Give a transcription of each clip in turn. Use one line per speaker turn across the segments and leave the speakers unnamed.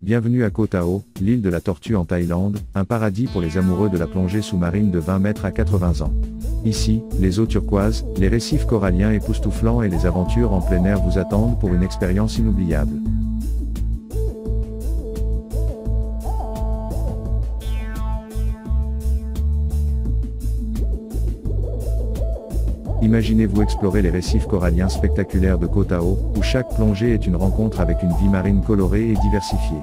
Bienvenue à Koh Tao, l'île de la Tortue en Thaïlande, un paradis pour les amoureux de la plongée sous-marine de 20 mètres à 80 ans. Ici, les eaux turquoises, les récifs coralliens époustouflants et les aventures en plein air vous attendent pour une expérience inoubliable. Imaginez-vous explorer les récifs coralliens spectaculaires de Koh Tao, où chaque plongée est une rencontre avec une vie marine colorée et diversifiée.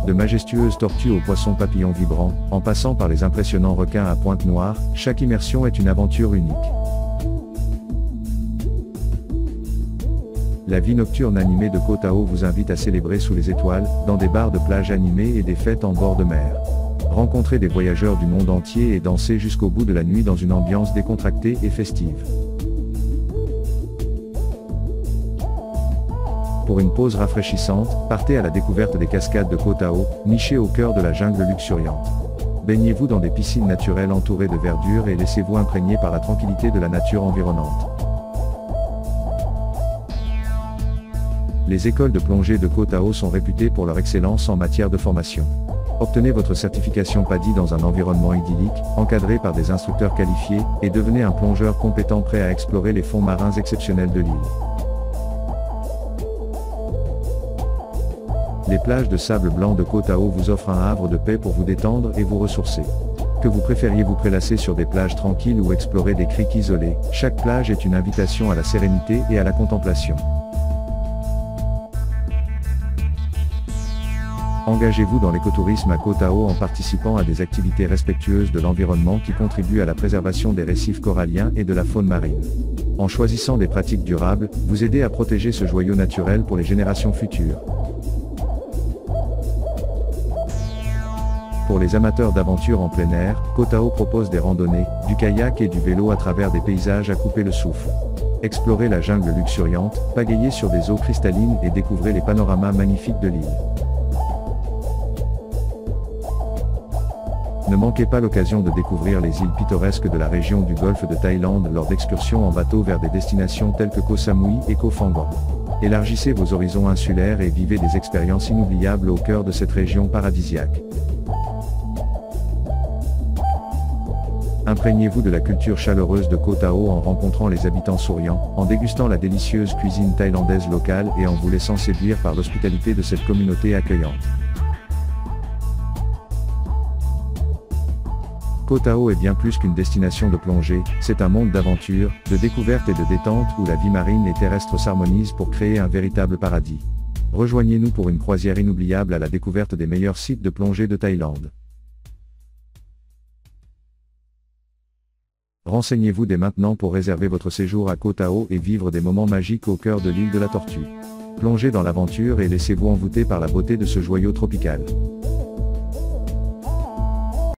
De majestueuses tortues aux poissons papillons vibrants, en passant par les impressionnants requins à pointe noire, chaque immersion est une aventure unique. La vie nocturne animée de Koh Tao vous invite à célébrer sous les étoiles, dans des bars de plage animés et des fêtes en bord de mer. Rencontrez des voyageurs du monde entier et dansez jusqu'au bout de la nuit dans une ambiance décontractée et festive. Pour une pause rafraîchissante, partez à la découverte des cascades de Koh Tao, nichées au cœur de la jungle luxuriante. Baignez-vous dans des piscines naturelles entourées de verdure et laissez-vous imprégner par la tranquillité de la nature environnante. Les écoles de plongée de Koh Tao sont réputées pour leur excellence en matière de formation. Obtenez votre certification PADI dans un environnement idyllique, encadré par des instructeurs qualifiés, et devenez un plongeur compétent prêt à explorer les fonds marins exceptionnels de l'île. Les plages de sable blanc de Koh Tao vous offrent un havre de paix pour vous détendre et vous ressourcer. Que vous préfériez vous prélasser sur des plages tranquilles ou explorer des criques isolées, chaque plage est une invitation à la sérénité et à la contemplation. Engagez-vous dans l'écotourisme à Koh Tao en participant à des activités respectueuses de l'environnement qui contribuent à la préservation des récifs coralliens et de la faune marine. En choisissant des pratiques durables, vous aidez à protéger ce joyau naturel pour les générations futures. Pour les amateurs d'aventure en plein air, Koh Tao propose des randonnées, du kayak et du vélo à travers des paysages à couper le souffle. Explorez la jungle luxuriante, pagayez sur des eaux cristallines et découvrez les panoramas magnifiques de l'île. Ne manquez pas l'occasion de découvrir les îles pittoresques de la région du golfe de Thaïlande lors d'excursions en bateau vers des destinations telles que Koh Samui et Koh Phangan. Élargissez vos horizons insulaires et vivez des expériences inoubliables au cœur de cette région paradisiaque. Imprégnez-vous de la culture chaleureuse de Koh Tao en rencontrant les habitants souriants, en dégustant la délicieuse cuisine thaïlandaise locale et en vous laissant séduire par l'hospitalité de cette communauté accueillante. Koh Tao est bien plus qu'une destination de plongée, c'est un monde d'aventure, de découverte et de détente où la vie marine et terrestre s'harmonisent pour créer un véritable paradis. Rejoignez-nous pour une croisière inoubliable à la découverte des meilleurs sites de plongée de Thaïlande. Renseignez-vous dès maintenant pour réserver votre séjour à Koh Tao et vivre des moments magiques au cœur de l'île de la Tortue. Plongez dans l'aventure et laissez-vous envoûter par la beauté de ce joyau tropical.